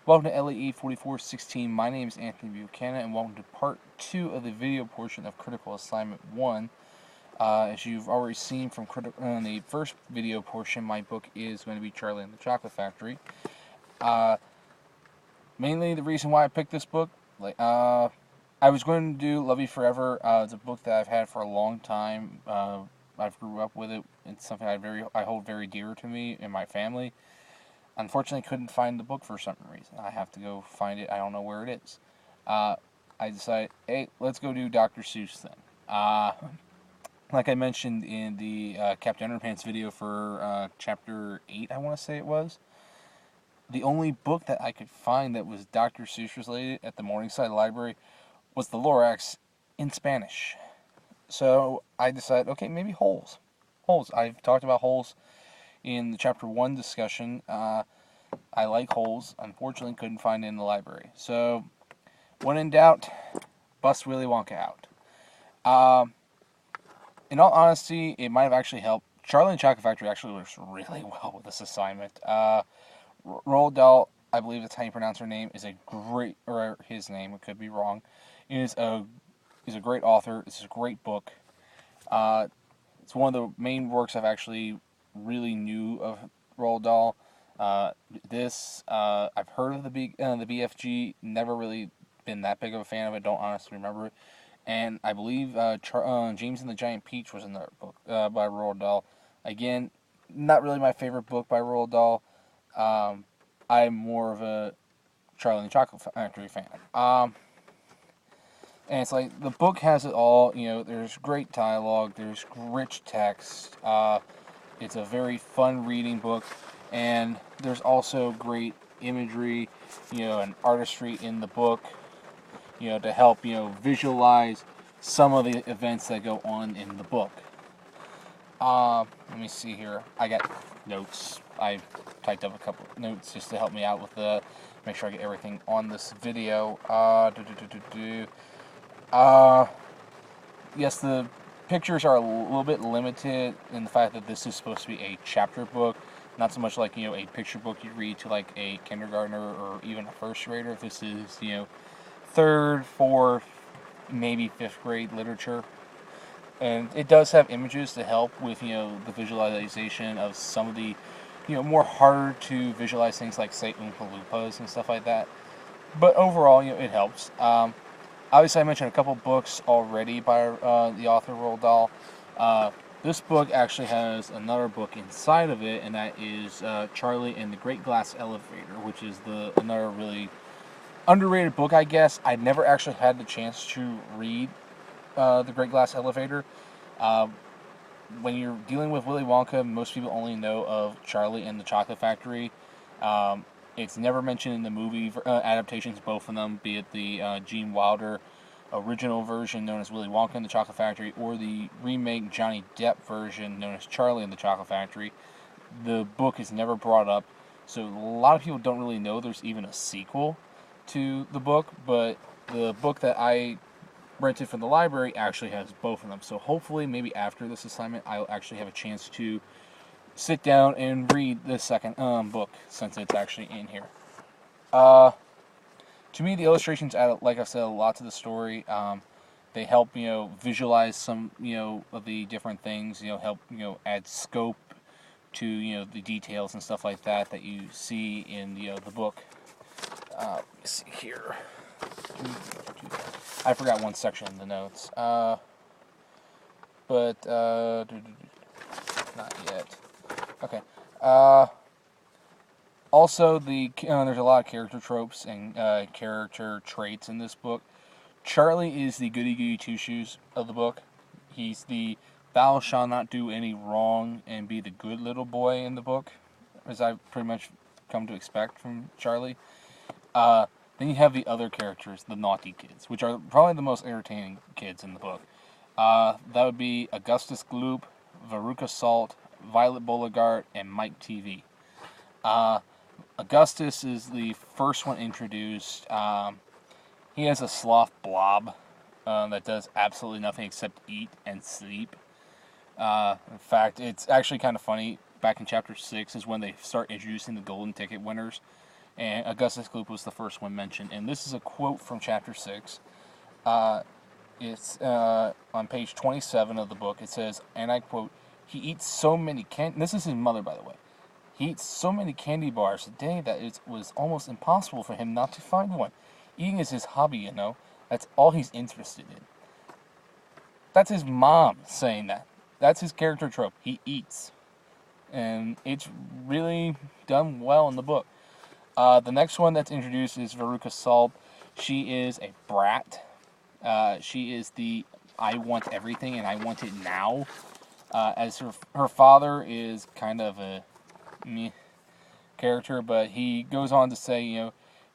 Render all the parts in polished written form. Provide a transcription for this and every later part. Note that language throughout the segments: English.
Welcome to LAE 4416. My name is Anthony Buchanan, and welcome to part 2 of the video portion of Critical Assignment 1. As you've already seen from the first video portion, my book is going to be Charlie and the Chocolate Factory. Mainly the reason why I picked this book, I was going to do Love You Forever. It's a book that I've had for a long time. I've grew up with it. It's something I hold very dear to me and my family. Unfortunately, couldn't find the book for some reason. I have to go find it. I don't know where it is. I decided, hey, let's go do Dr. Seuss then. Like I mentioned in the Captain Underpants video for Chapter 8, I want to say it was, the only book that I could find that was Dr. Seuss related at the Morningside Library was the Lorax in Spanish. So I decided, okay, maybe Holes. Holes. I've talked about Holes in the Chapter 1 discussion. I like Holes. Unfortunately, couldn't find it in the library. So, when in doubt, bust Willy Wonka out. In all honesty, it might have actually helped. Charlie and the Chocolate Factory actually works really well with this assignment. Roald Dahl, I believe that's how you pronounce her name, is a great, or his name, it could be wrong, is a great author. It's a great book. It's one of the main works I've actually really knew of Roald Dahl. I've heard of the BFG, never really been that big of a fan of it, don't honestly remember it. And I believe James and the Giant Peach was in that book by Roald Dahl. Again, not really my favorite book by Roald Dahl. I'm more of a Charlie and the Chocolate Factory fan. And it's like, the book has it all. There's great dialogue, there's rich text. It's a very fun reading book, and there's also great imagery, and artistry in the book, to help, visualize some of the events that go on in the book. Let me see here. I got notes. I typed up a couple of notes just to help me out with make sure I get everything on this video. Yes, the pictures are a little bit limited in the fact that this is supposed to be a chapter book, not so much like, a picture book you read to like a kindergartner or even a first grader. This is, third, fourth, maybe fifth grade literature. And it does have images to help with, the visualization of some of the, more harder to visualize things like, say, Oompa Loompas and stuff like that. But overall, it helps. Obviously, I mentioned a couple books already by the author Roald Dahl. This book actually has another book inside of it, and that is Charlie and the Great Glass Elevator, which is another really underrated book, I guess. I never actually had the chance to read The Great Glass Elevator. When you're dealing with Willy Wonka, most people only know of Charlie and the Chocolate Factory. It's never mentioned in the movie adaptations, both of them, be it the Gene Wilder original version known as Willy Wonka and the Chocolate Factory, or the remake Johnny Depp version known as Charlie and the Chocolate Factory. The book is never brought up, so a lot of people don't really know there's even a sequel to the book, but the book that I rented from the library actually has both of them. So hopefully, maybe after this assignment, I'll actually have a chance to sit down and read the second book, since it's actually in here. To me, the illustrations add, like I said, a lot to the story. They help, visualize some, of the different things. Help, add scope to, the details and stuff like that you see in the book. Let me see here. I forgot one section in the notes. But not yet. Okay. Also, there's a lot of character tropes and character traits in this book. Charlie is the goody-goody two-shoes of the book. He's the thou shalt not do any wrong and be the good little boy in the book, as I've pretty much come to expect from Charlie. Then you have the other characters, the naughty kids, which are probably the most entertaining kids in the book. That would be Augustus Gloop, Veruca Salt, Violet Beauregard, and Mike TV. Augustus is the first one introduced. He has a sloth blob that does absolutely nothing except eat and sleep. In fact, it's actually kind of funny. Back in Chapter 6 is when they start introducing the golden ticket winners. and Augustus Gloop was the first one mentioned. And this is a quote from chapter 6. It's on page 27 of the book. It says, and I quote, "He eats so many this is his mother, by the way. He eats so many candy bars a day that it was almost impossible for him not to find one. Eating is his hobby, you know. That's all he's interested in." That's his mom saying that. That's his character trope. He eats. And it's really done well in the book. The next one that's introduced is Veruca Salt. She is a brat. She is the I want everything and I want it now. As her father is kind of a meh character, but he goes on to say,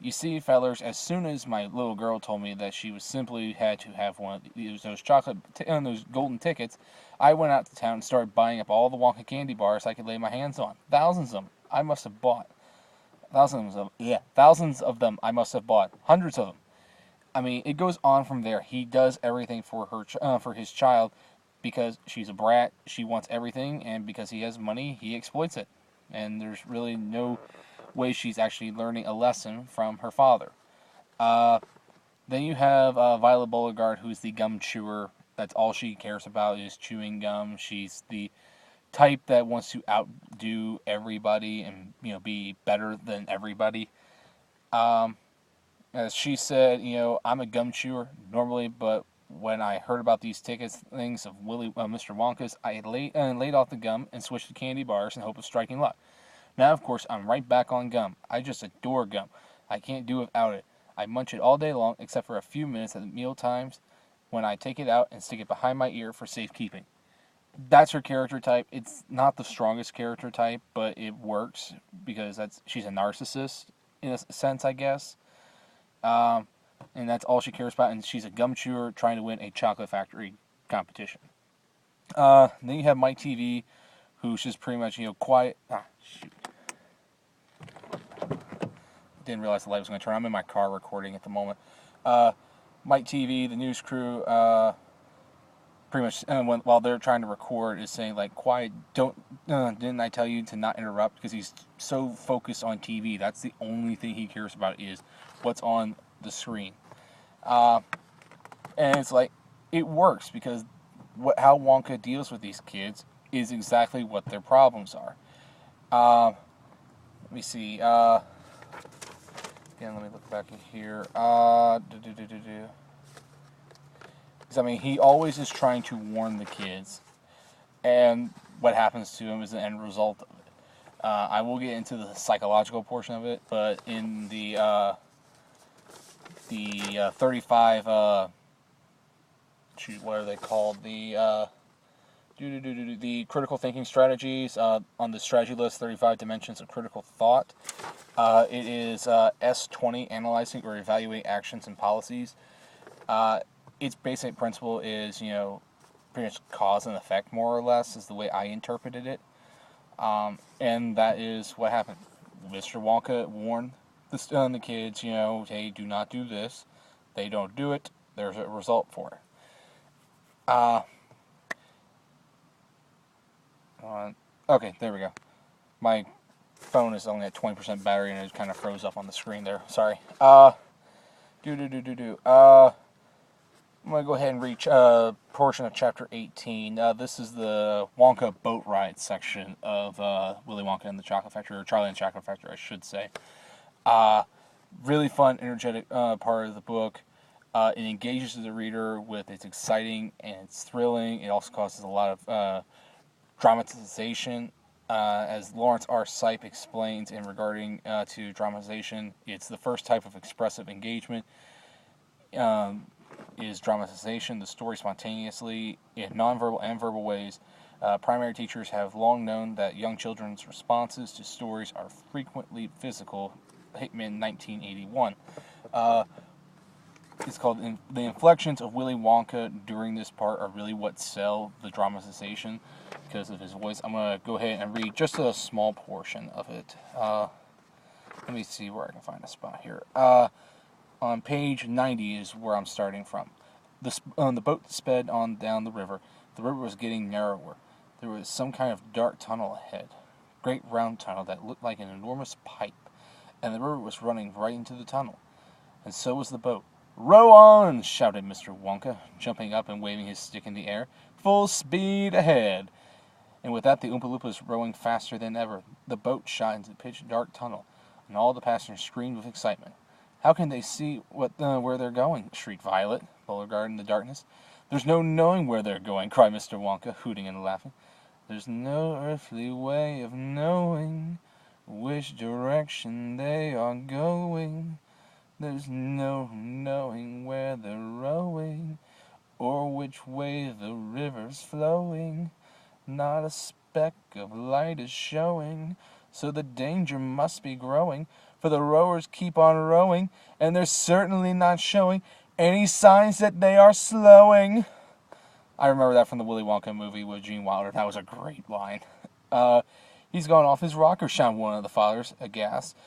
you see, fellers, as soon as my little girl told me that she was simply had to have one of those chocolate those golden tickets, I went out to town and started buying up all the Wonka candy bars I could lay my hands on. Thousands of them I must have bought. Thousands of them I must have bought. Hundreds of them. I mean, it goes on from there. He does everything for for his child because she's a brat. She wants everything, and because he has money, he exploits it. And there's really no way she's actually learning a lesson from her father. Then you have Violet Beauregarde, who's the gum chewer. That's all she cares about is chewing gum. She's the type that wants to outdo everybody and be better than everybody. As she said, I'm a gum chewer normally, but when I heard about these things of Mr. Wonka's, I laid off the gum and switched to candy bars in hope of striking luck. Now, of course, I'm right back on gum. I just adore gum. I can't do without it. I munch it all day long, except for a few minutes at meal times when I take it out and stick it behind my ear for safekeeping. That's her character type. It's not the strongest character type, but it works because she's a narcissist in a sense, I guess. And that's all she cares about, and she's a gum chewer trying to win a chocolate factory competition. Then you have Mike TV, who's just pretty much, quiet. Shoot. Didn't realize the light was going to turn on. I'm in my car recording at the moment. Mike TV, the news crew, pretty much, while they're trying to record, is saying, like, quiet, didn't I tell you to not interrupt? Because he's so focused on TV. That's the only thing he cares about is what's on the screen. And it's like, it works because how Wonka deals with these kids is exactly what their problems are. Let me see. Again, let me look back in here. Because, I mean, he always is trying to warn the kids, and what happens to him is the end result of it. I will get into the psychological portion of it, but in the 35, what are they called? The critical thinking strategies on the strategy list, 35 dimensions of critical thought. It is S20, analyzing or evaluating actions and policies. Its basic principle is, pretty much cause and effect, more or less, is the way I interpreted it. And that is what happened. Mr. Wonka warned the kids, hey, do not do this. They don't do it. There's a result for it. Okay, there we go. My phone is only at 20% battery and it kind of froze up on the screen there. Sorry. I'm going to go ahead and reach a portion of chapter 18. This is the Wonka boat ride section of Willy Wonka and the Chocolate Factory, or Charlie and the Chocolate Factory, I should say. Really fun, energetic part of the book. It engages the reader with its exciting and it's thrilling. It also causes a lot of dramatization. As Lawrence R. Sipe explains in regarding to dramatization, it's the first type of expressive engagement. Is dramatization, the story spontaneously in nonverbal and verbal ways. Primary teachers have long known that young children's responses to stories are frequently physical. Hickman, 1981. It's called the inflections of Willy Wonka during this part are really what sell the dramatization because of his voice. I'm going to go ahead and read just a small portion of it. Let me see where I can find a spot here. On page 90 is where I'm starting from. The boat sped on down the river. The river was getting narrower. There was some kind of dark tunnel ahead. Great round tunnel that looked like an enormous pipe. and the river was running right into the tunnel. And so was the boat. "Row on!" shouted Mr. Wonka, jumping up and waving his stick in the air. "Full speed ahead!" And with that, the Oompa Loompas rowing faster than ever. The boat shot into the pitch-dark tunnel, and all the passengers screamed with excitement. "How can they see where they're going?" shrieked Violet Beauregarde in the darkness. "There's no knowing where they're going," cried Mr. Wonka, hooting and laughing. "There's no earthly way of knowing which direction they are going. There's no knowing where they're rowing, or which way the river's flowing. Not a speck of light is showing, so the danger must be growing, for the rowers keep on rowing, and they're certainly not showing any signs that they are slowing." I remember that from the Willy Wonka movie with Gene Wilder. That was a great line. "He's gone off his rocker," shouted one of the fathers, aghast,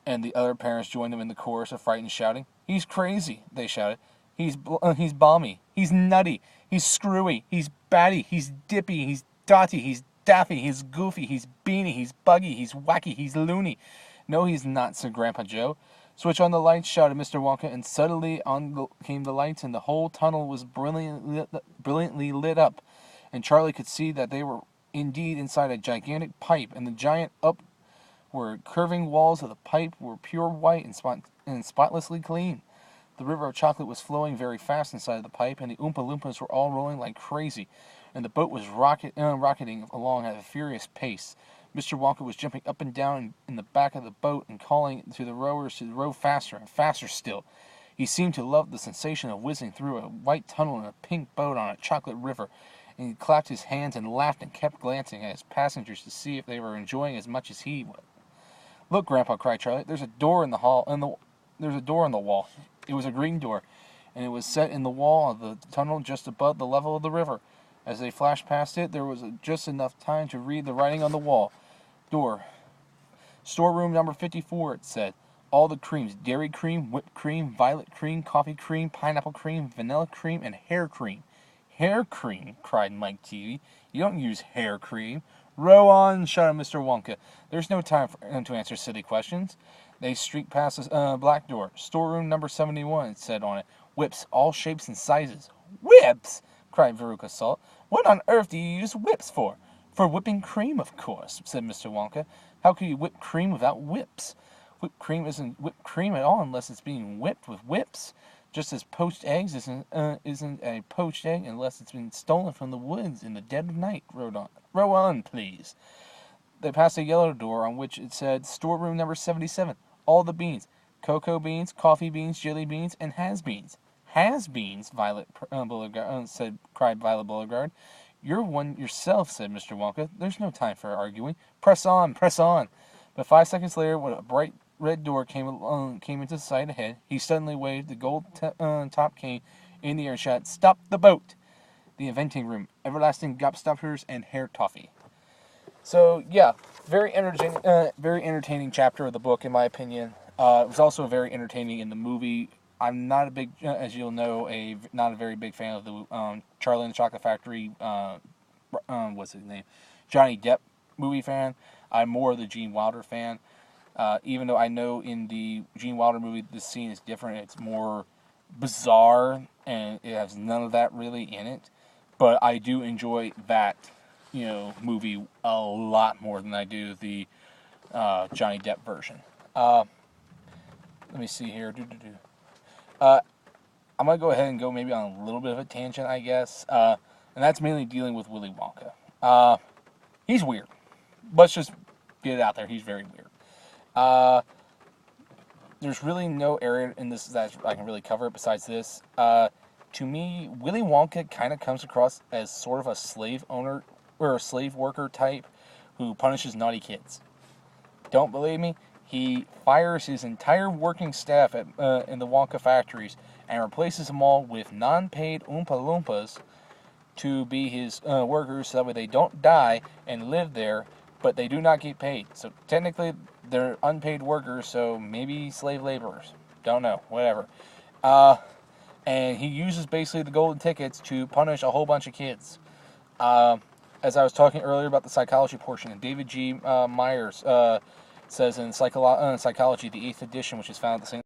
and the other parents joined them in the chorus of frightened shouting. "He's crazy," they shouted. He's balmy. He's nutty. He's screwy. He's batty. He's dippy. He's dotty. He's daffy. He's goofy. He's beany. He's buggy. He's wacky. He's loony." "No, he's not," said Grandpa Joe. "Switch on the lights," shouted Mr. Wonka, and suddenly came the lights, and the whole tunnel was brilliantly lit up, and Charlie could see that they were indeed inside a gigantic pipe, and the giant upward curving walls of the pipe were pure white and spotlessly clean. The river of chocolate was flowing very fast inside the pipe, and the Oompa Loompas were all rolling like crazy, and the boat was rocketing along at a furious pace. Mr. Wonka was jumping up and down in the back of the boat and calling to the rowers to row faster and faster still. He seemed to love the sensation of whizzing through a white tunnel in a pink boat on a chocolate river, and he clapped his hands and laughed and kept glancing at his passengers to see if they were enjoying as much as he was. "Look, Grandpa," cried Charlie, "there's a door in the there's a door in the wall." It was a green door, and it was set in the wall of the tunnel just above the level of the river. As they flashed past it, there was just enough time to read the writing on the wall. Door. "Storeroom number 54, it said. "All the creams: dairy cream, whipped cream, violet cream, coffee cream, pineapple cream, vanilla cream, and hair cream." "Hair cream?" cried Mike Teavee. "You don't use hair cream." "Row on!" shouted Mr. Wonka. "There's no time for them to answer silly questions." They streaked past the black door. "Storeroom number 71, it said on it. "Whips, all shapes and sizes." "Whips!" cried Veruca Salt. "What on earth do you use whips for?" "For whipping cream, of course," said Mr. Wonka. "How could you whip cream without whips? Whipped cream isn't whipped cream at all unless it's being whipped with whips. Just as poached eggs isn't a poached egg unless it's been stolen from the woods in the dead of night." Row on, please." They passed a yellow door on which it said, "Storeroom number 77. All the beans: cocoa beans, coffee beans, jelly beans, and has-beans." "Has-beans?" cried Violet Beauregarde. "You're one yourself," said Mr. Wonka. "There's no time for arguing. Press on, press on." But 5 seconds later, when a bright red door came into sight ahead, he suddenly waved the gold top cane in the air and shouted, "Stop the boat!" The inventing room, everlasting gobstoppers, and hair toffee. So yeah, very entertaining chapter of the book, in my opinion. It was also very entertaining in the movie. I'm not a big, as you'll know, not a very big fan of the Charlie and the Chocolate Factory. What's his name? Johnny Depp movie fan. I'm more of the Gene Wilder fan. Even though I know in the Gene Wilder movie the scene is different, it's more bizarre and it has none of that really in it. But I do enjoy that, movie a lot more than I do the Johnny Depp version. Let me see here. I'm going to go ahead and go maybe on a little bit of a tangent, I guess. And that's mainly dealing with Willy Wonka. He's weird. Let's just get it out there. He's very weird. There's really no area in this that I can really cover besides this. To me, Willy Wonka kind of comes across as sort of a slave owner or a slave worker type who punishes naughty kids. Don't believe me? He fires his entire working staff in the Wonka factories and replaces them all with non-paid Oompa Loompas to be his workers, so that way they don't die and live there, but they do not get paid. So technically, they're unpaid workers, so maybe slave laborers. Don't know. Whatever. And he uses basically the golden tickets to punish a whole bunch of kids. As I was talking earlier about the psychology portion, and David G. Myers It says in Psychology, the 8th edition, which is found at the St.